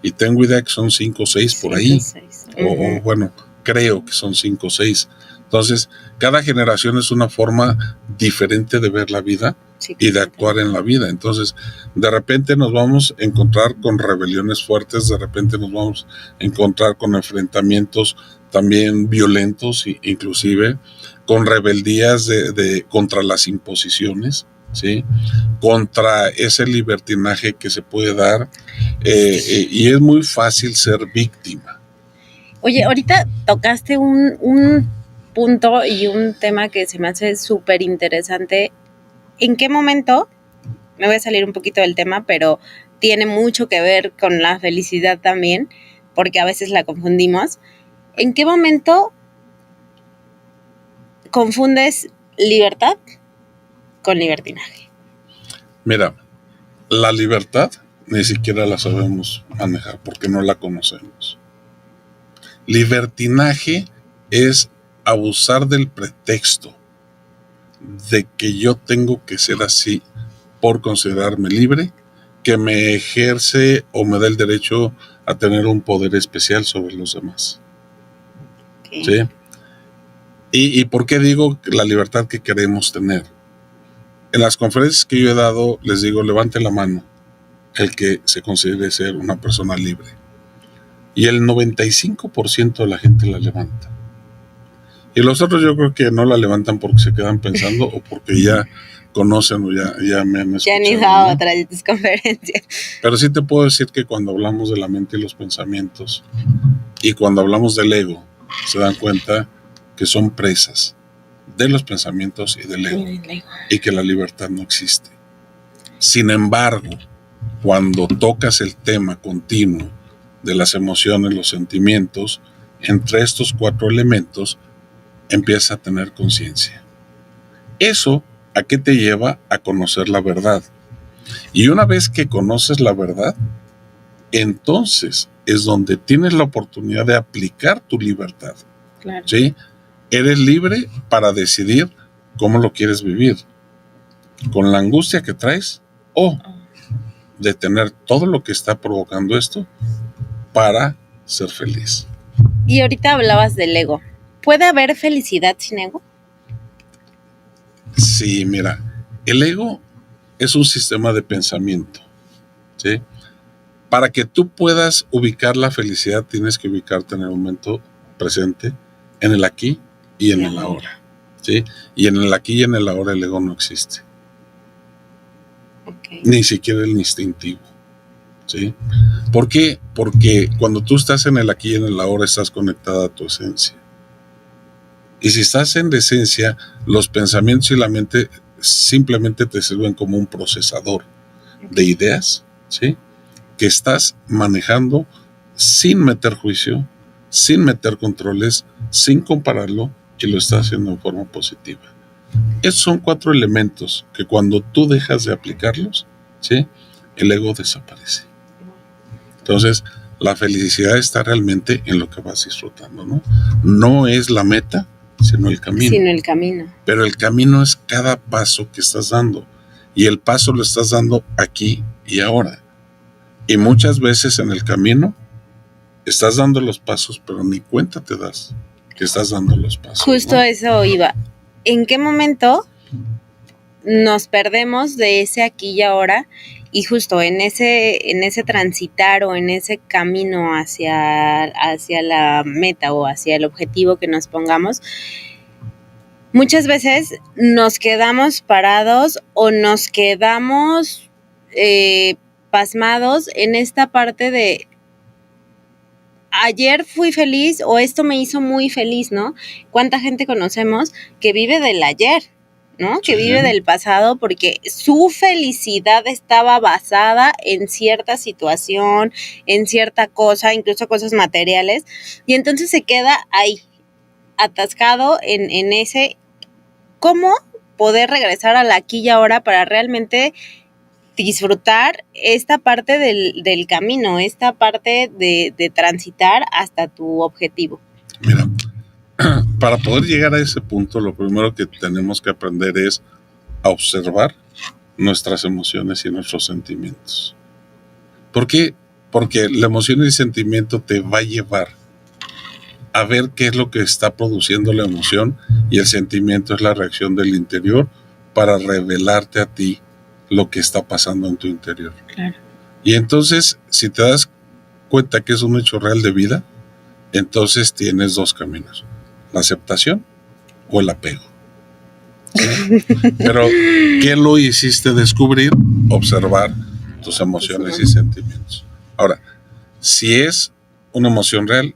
Y tengo idea que son 5 o 6 por ahí. 6. O bueno, creo que son 5 o 6. Entonces, cada generación es una forma diferente de ver la vida y de actuar en la vida. Entonces, de repente nos vamos a encontrar con rebeliones fuertes, de repente nos vamos a encontrar con enfrentamientos también violentos, inclusive con rebeldías contra las imposiciones, ¿sí? Contra ese libertinaje que se puede dar, y es muy fácil ser víctima. Oye, ahorita tocaste un punto y un tema que se me hace súper interesante. ¿En qué momento? Me voy a salir un poquito del tema, pero tiene mucho que ver con la felicidad también, porque a veces la confundimos. ¿En qué momento confundes libertad con libertinaje? Mira, la libertad ni siquiera la sabemos manejar porque no la conocemos. Libertinaje es abusar del pretexto de que yo tengo que ser así por considerarme libre, que me ejerce o me da el derecho a tener un poder especial sobre los demás. Okay. ¿Sí? ¿Y por qué digo la libertad que queremos tener? En las conferencias que yo he dado, les digo, levante la mano el que se considere ser una persona libre. Y el 95% de la gente la levanta. Y los otros yo creo que no la levantan porque se quedan pensando o porque ya conocen o ya me han escuchado. Ya han ido a otras de tus conferencias. Pero sí te puedo decir que cuando hablamos de la mente y los pensamientos y cuando hablamos del ego, se dan cuenta que son presas de los pensamientos y del ego y que la libertad no existe. Sin embargo, cuando tocas el tema continuo de las emociones, los sentimientos, entre estos 4 elementos empieza a tener conciencia. ¿Eso a qué te lleva? A conocer la verdad. Y una vez que conoces la verdad, entonces es donde tienes la oportunidad de aplicar tu libertad. Claro. ¿Sí? Eres libre para decidir cómo lo quieres vivir. Con la angustia que traes o detener todo lo que está provocando esto para ser feliz. Y ahorita hablabas del ego. ¿Puede haber felicidad sin ego? Sí, mira, el ego es un sistema de pensamiento, ¿sí? Para que tú puedas ubicar la felicidad, tienes que ubicarte en el momento presente, en el aquí y en el ahora, ¿sí? Y en el aquí y en el ahora el ego no existe. Okay. Ni siquiera el instintivo, ¿sí? ¿Por qué? Porque cuando tú estás en el aquí y en el ahora estás conectada a tu esencia. Y si estás en la esencia, los pensamientos y la mente simplemente te sirven como un procesador de ideas, ¿sí? Que estás manejando sin meter juicio, sin meter controles, sin compararlo, y lo estás haciendo en forma positiva. Esos son 4 elementos que cuando tú dejas de aplicarlos, ¿sí? El ego desaparece. Entonces, la felicidad está realmente en lo que vas disfrutando, ¿no? No es la meta, sino el camino. Pero el camino es cada paso que estás dando. Y el paso lo estás dando aquí y ahora. Y muchas veces en el camino estás dando los pasos, pero ni cuenta te das que estás dando los pasos. Justo, ¿no? Eso iba. ¿En qué momento nos perdemos de ese aquí y ahora? Y justo en ese transitar o en ese camino hacia la meta o hacia el objetivo que nos pongamos, muchas veces nos quedamos parados o nos quedamos pasmados en esta parte de ayer fui feliz o esto me hizo muy feliz, ¿no? ¿Cuánta gente conocemos que vive del ayer, ¿no? Que vive del pasado porque su felicidad estaba basada en cierta situación, en cierta cosa, incluso cosas materiales, y entonces se queda ahí, atascado en ese cómo poder regresar al aquí y ahora para realmente disfrutar esta parte del camino, esta parte de transitar hasta tu objetivo. Mira, para poder llegar a ese punto, lo primero que tenemos que aprender es a observar nuestras emociones y nuestros sentimientos. ¿Por qué? Porque la emoción y el sentimiento te va a llevar a ver qué es lo que está produciendo la emoción, y el sentimiento es la reacción del interior para revelarte a ti lo que está pasando en tu interior. Claro. Y entonces, si te das cuenta que es un hecho real de vida, entonces tienes dos caminos: la aceptación o el apego. ¿Sí? Pero, ¿qué lo hiciste descubrir? Observar tus emociones y sentimientos. Ahora, si es una emoción real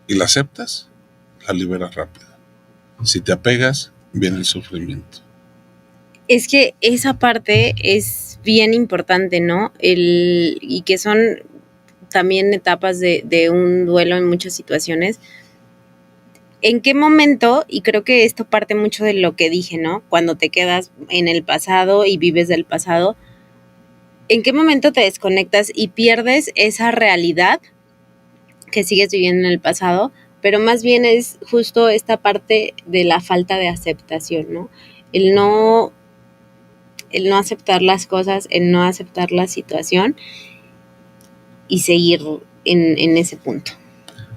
y la aceptas, la liberas rápido. Si te apegas, viene el sufrimiento. Es que esa parte es bien importante, ¿no? Y que son también etapas de un duelo en muchas situaciones. ¿En qué momento? Y creo que esto parte mucho de lo que dije, ¿no? Cuando te quedas en el pasado y vives del pasado, ¿en qué momento te desconectas y pierdes esa realidad que sigues viviendo en el pasado? Pero más bien es justo esta parte de la falta de aceptación, ¿no? El no aceptar las cosas, el no aceptar la situación y seguir en ese punto.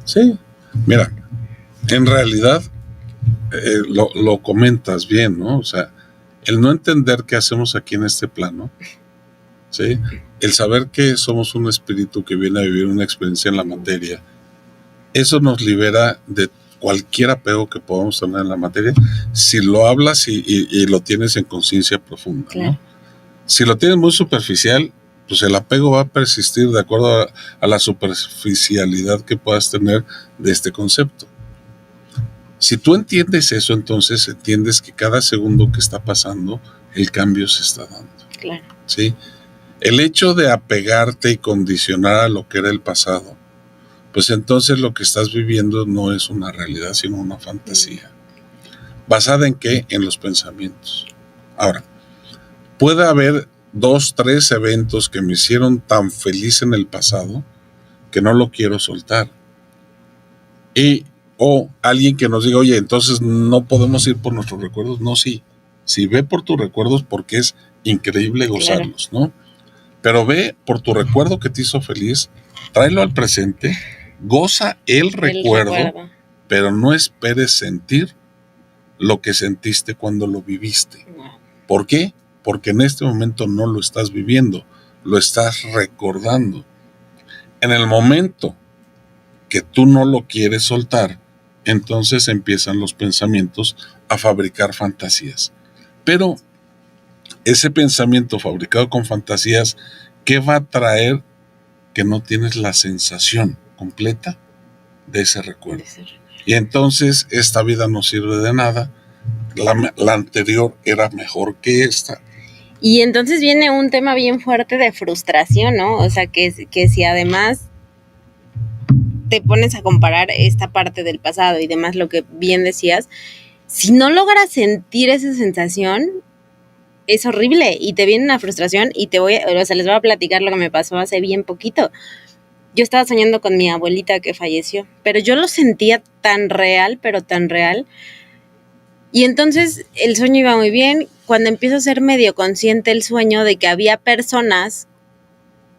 Sí, mira, en realidad lo comentas bien, ¿no? O sea, el no entender qué hacemos aquí en este plano, ¿sí? El saber que somos un espíritu que viene a vivir una experiencia en la materia, eso nos libera de cualquier apego que podamos tener en la materia, si lo hablas y lo tienes en conciencia profunda, Claro. ¿no? Si lo tienes muy superficial, pues el apego va a persistir de acuerdo a la superficialidad que puedas tener de este concepto. Si tú entiendes eso, entonces entiendes que cada segundo que está pasando, el cambio se está dando. Claro. ¿Sí? El hecho de apegarte y condicionar a lo que era el pasado, pues entonces lo que estás viviendo no es una realidad, sino una fantasía. ¿Basada en qué? En los pensamientos. Ahora, puede haber 2, 3 eventos que me hicieron tan feliz en el pasado que no lo quiero soltar. O alguien que nos diga, oye, entonces no podemos ir por nuestros recuerdos. No, sí. Sí, ve por tus recuerdos porque es increíble gozarlos, ¿no? Pero ve por tu recuerdo que te hizo feliz, tráelo al presente, goza el recuerdo, pero no esperes sentir lo que sentiste cuando lo viviste. ¿Por qué? Porque en este momento no lo estás viviendo, lo estás recordando. En el momento que tú no lo quieres soltar, entonces empiezan los pensamientos a fabricar fantasías. Pero ese pensamiento fabricado con fantasías, ¿qué va a traer? Que no tienes la sensación completa de ese recuerdo. Y entonces esta vida no sirve de nada. La anterior era mejor que esta. Y entonces viene un tema bien fuerte de frustración, ¿no? O sea, que si además te pones a comparar esta parte del pasado y demás, lo que bien decías, si no logras sentir esa sensación, es horrible y te viene una frustración y les voy a platicar lo que me pasó hace bien poquito. Yo estaba soñando con mi abuelita que falleció, pero yo lo sentía tan real, pero tan real. Y entonces el sueño iba muy bien. Cuando empiezo a ser medio consciente el sueño de que había personas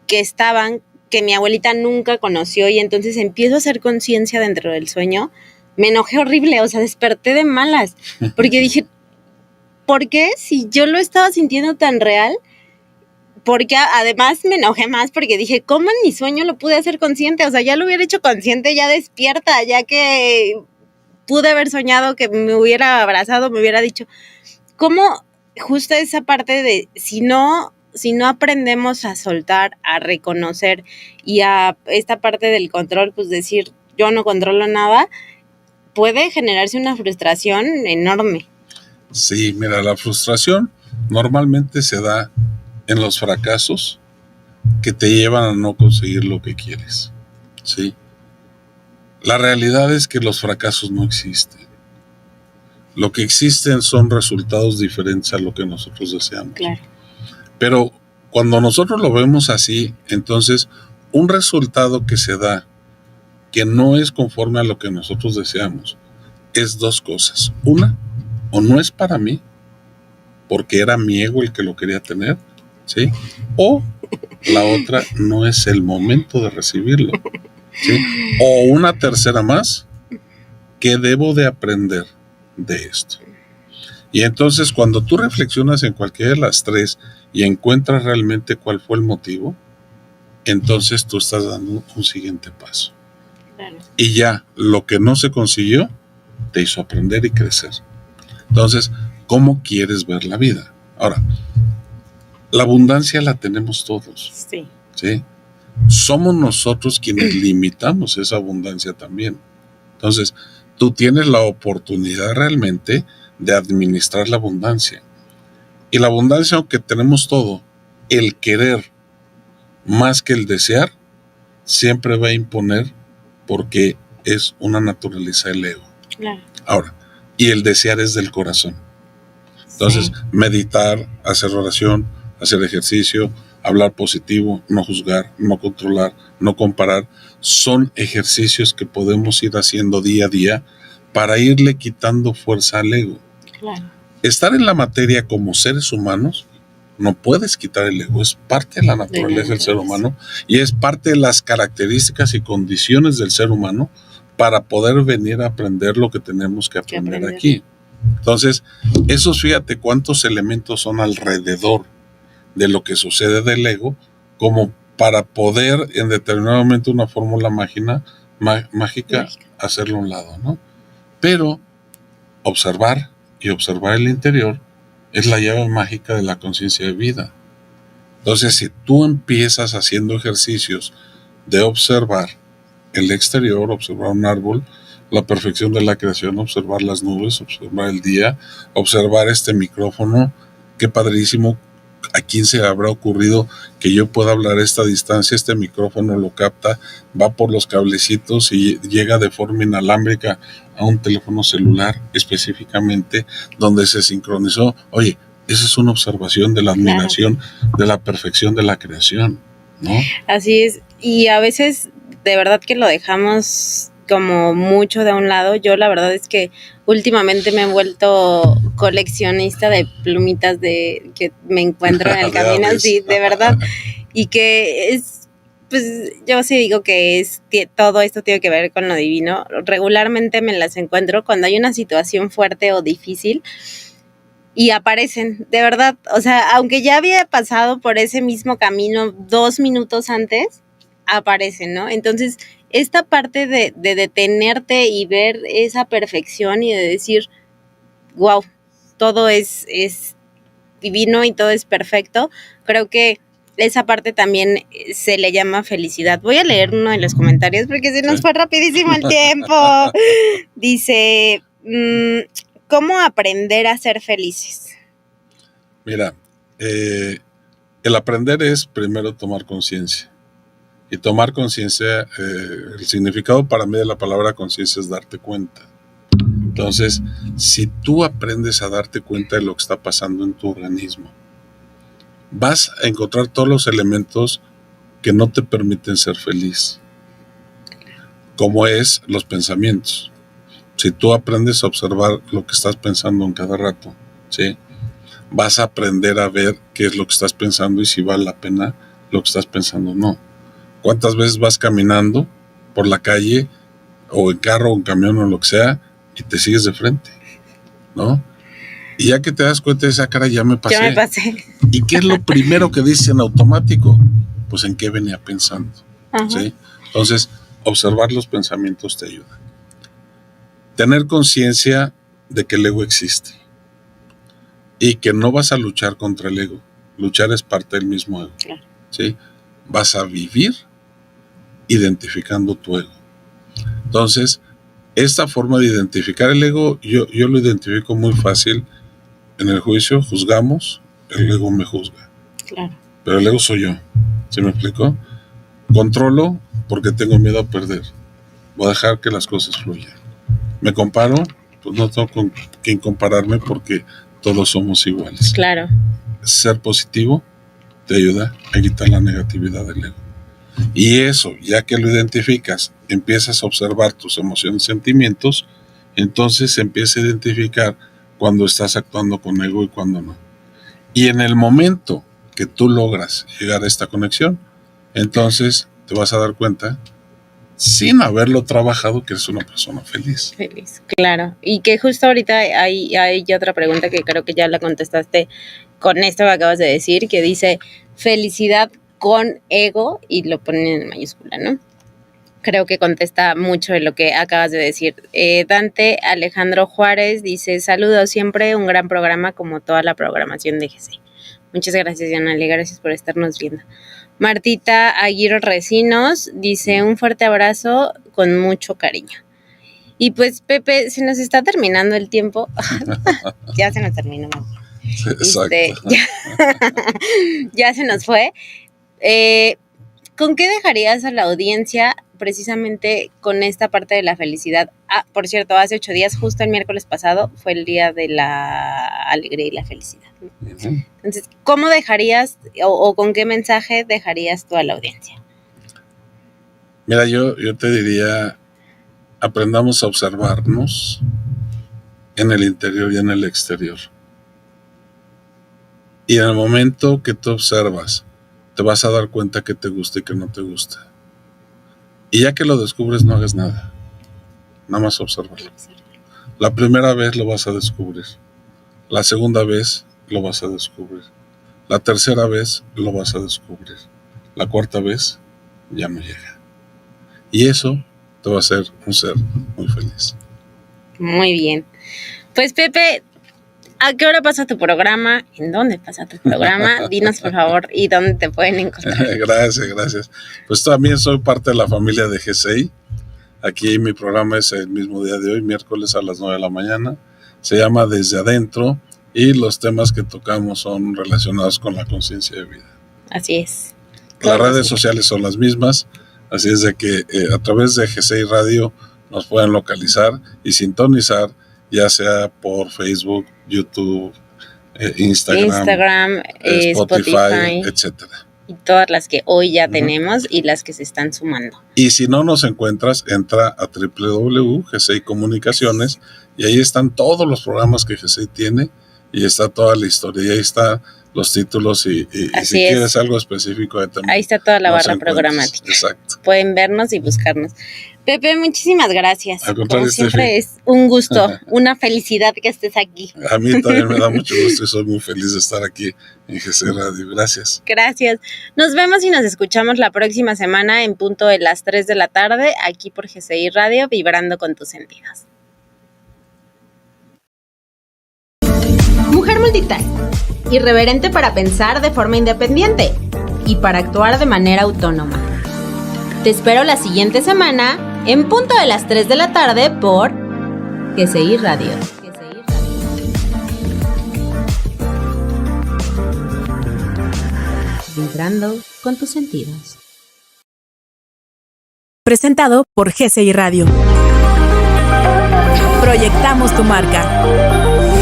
que mi abuelita nunca conoció, y entonces empiezo a hacer conciencia dentro del sueño, me enojé horrible, o sea, desperté de malas, porque dije, ¿por qué? Si yo lo estaba sintiendo tan real, porque además me enojé más porque dije, ¿cómo en mi sueño lo pude hacer consciente? O sea, ya lo hubiera hecho consciente, ya despierta, ya que pude haber soñado que me hubiera abrazado, me hubiera dicho, ¿cómo justo esa parte de si no aprendemos a soltar, a reconocer y a esta parte del control, pues decir, yo no controlo nada, puede generarse una frustración enorme. Sí, mira, la frustración normalmente se da en los fracasos que te llevan a no conseguir lo que quieres. ¿Sí? La realidad es que los fracasos no existen. Lo que existen son resultados diferentes a lo que nosotros deseamos. Claro. Pero cuando nosotros lo vemos así, entonces un resultado que se da que no es conforme a lo que nosotros deseamos, es dos cosas. Una, o no es para mí, porque era mi ego el que lo quería tener, ¿sí? O la otra, no es el momento de recibirlo, ¿sí? O una tercera más, ¿qué debo de aprender de esto? Y entonces cuando tú reflexionas en cualquiera de las tres y encuentras realmente cuál fue el motivo, entonces tú estás dando un siguiente paso. Claro. Y ya lo que no se consiguió te hizo aprender y crecer. Entonces, ¿cómo quieres ver la vida? Ahora, la abundancia la tenemos todos, Sí. ¿sí? Somos nosotros quienes limitamos esa abundancia también. Entonces, tú tienes la oportunidad realmente de administrar la abundancia. Y la abundancia, aunque tenemos todo, el querer más que el desear, siempre va a imponer porque es una naturaleza del ego. Claro. Ahora, y el desear es del corazón. Entonces, Sí. meditar, hacer oración, hacer ejercicio, hablar positivo, no juzgar, no controlar, no comparar, son ejercicios que podemos ir haciendo día a día para irle quitando fuerza al ego. Claro. Estar en la materia como seres humanos, no puedes quitar el ego, es parte de la naturaleza del ser humano y es parte de las características y condiciones del ser humano para poder venir a aprender lo que tenemos que aprender aquí. Entonces, esos, fíjate cuántos elementos son alrededor de lo que sucede del ego, como para poder en determinado momento una fórmula mágica hacerlo a un lado, ¿no? Pero observar y observar el interior es la llave mágica de la conciencia de vida. Entonces, si tú empiezas haciendo ejercicios de observar el exterior, observar un árbol, la perfección de la creación, observar las nubes, observar el día, observar este micrófono, qué padrísimo, ¿a quién se habrá ocurrido que yo pueda hablar a esta distancia? Este micrófono lo capta, va por los cablecitos y llega de forma inalámbrica a un teléfono celular específicamente donde se sincronizó. Oye, esa es una observación de la admiración, de la perfección de la creación, ¿no? Así es, y a veces de verdad que lo dejamos como mucho de un lado. Yo la verdad es que últimamente me he vuelto coleccionista de plumitas que me encuentro en el camino, sí, de verdad, y que es, pues yo sí digo que todo esto tiene que ver con lo divino. Regularmente me las encuentro cuando hay una situación fuerte o difícil y aparecen, de verdad, o sea, aunque ya había pasado por ese mismo camino 2 minutos antes, aparecen, ¿no? Entonces, esta parte de detenerte y ver esa perfección y de decir, wow, todo es divino y todo es perfecto, creo que esa parte también se le llama felicidad. Voy a leer uno de los comentarios porque se nos fue rapidísimo el tiempo. Dice, ¿cómo aprender a ser felices? Mira, el aprender es primero tomar conciencia. Y tomar conciencia, el significado para mí de la palabra conciencia es darte cuenta. Entonces, si tú aprendes a darte cuenta de lo que está pasando en tu organismo, vas a encontrar todos los elementos que no te permiten ser feliz, como es los pensamientos. Si tú aprendes a observar lo que estás pensando en cada rato, ¿sí?, vas a aprender a ver qué es lo que estás pensando y si vale la pena lo que estás pensando o no. ¿Cuántas veces vas caminando por la calle o en carro o en camión o lo que sea y te sigues de frente, ¿no? Y ya que te das cuenta de esa cara, ya me pasé. Ya me pasé. ¿Y qué es lo primero que dices en automático? Pues en qué venía pensando, ¿sí? Entonces, observar los pensamientos te ayuda. Tener conciencia de que el ego existe y que no vas a luchar contra el ego. Luchar es parte del mismo ego, ¿sí? Vas a vivir identificando tu ego. Entonces, esta forma de identificar el ego, yo lo identifico muy fácil. En el juicio juzgamos, el ego me juzga. Claro. Pero el ego soy yo. ¿Sí me explico? Controlo porque tengo miedo a perder. Voy a dejar que las cosas fluyan. Me comparo, pues no tengo con quién compararme porque todos somos iguales. Claro. Ser positivo te ayuda a quitar la negatividad del ego. Y eso, ya que lo identificas, empiezas a observar tus emociones y sentimientos, entonces se empieza a identificar cuando estás actuando con ego y cuando no. Y en el momento que tú logras llegar a esta conexión, entonces te vas a dar cuenta, sin haberlo trabajado, que eres una persona feliz. Feliz, claro. Y que justo ahorita hay otra pregunta que creo que ya la contestaste con esto que acabas de decir, que dice felicidad con ego y lo ponen en mayúscula, ¿no? Creo que contesta mucho de lo que acabas de decir. Dante Alejandro Juárez dice, saludos, siempre un gran programa como toda la programación de GC. Muchas gracias, Yanali, gracias por estarnos viendo. Martita Aguirre Recinos dice, un fuerte abrazo con mucho cariño. Y pues, Pepe, se nos está terminando el tiempo. Ya se nos terminó. Exacto. Ya se nos fue. ¿Con qué dejarías a la audiencia precisamente con esta parte de la felicidad? Ah, por cierto, hace 8 días, justo el miércoles pasado, fue el día de la alegría y la felicidad, ¿no? Uh-huh. Entonces, ¿cómo dejarías o con qué mensaje dejarías tú a la audiencia? Mira, yo te diría, aprendamos a observarnos en el interior y en el exterior. Y en el momento que tú observas, te vas a dar cuenta que te gusta y que no te gusta. Y ya que lo descubres, no hagas nada. Nada más obsérvalo. La primera vez lo vas a descubrir. La segunda vez lo vas a descubrir. La tercera vez lo vas a descubrir. La cuarta vez ya no llega. Y eso te va a hacer un ser muy feliz. Muy bien. Pues, Pepe, ¿a qué hora pasa tu programa? ¿En dónde pasa tu programa? Dinos, por favor, y dónde te pueden encontrar. Gracias. Pues también soy parte de la familia de GCI. Aquí mi programa es el mismo día de hoy, miércoles a las 9 de la mañana. Se llama Desde Adentro y los temas que tocamos son relacionados con la conciencia de vida. Así es. Las redes sociales son las mismas, así es de que a través de GCI Radio nos pueden localizar y sintonizar, ya sea por Facebook, YouTube, Instagram, Spotify, etcétera. Y todas las que hoy ya tenemos y las que se están sumando. Y si no nos encuentras, entra a www.gci Comunicaciones y ahí están todos los programas que GCI tiene y está toda la historia y ahí están los títulos y si quieres algo específico ahí está toda la barra programática. Exacto. Pueden vernos y buscarnos. Pepe, muchísimas gracias. Al contrario, como siempre, es un gusto, una felicidad que estés aquí. A mí también me da mucho gusto y soy muy feliz de estar aquí en GCI Radio. Gracias. Gracias. Nos vemos y nos escuchamos la próxima semana en punto de las 3 de la tarde, aquí por GCI Radio, vibrando con tus sentidos. Mujer multitask, irreverente para pensar de forma independiente y para actuar de manera autónoma. Te espero la siguiente semana en punto de las 3 de la tarde por GCI Radio. Vibrando con tus sentidos. Presentado por GCI Radio. Proyectamos tu marca.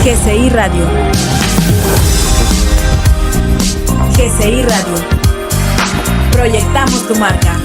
GCI Radio. GCI Radio. Proyectamos tu marca.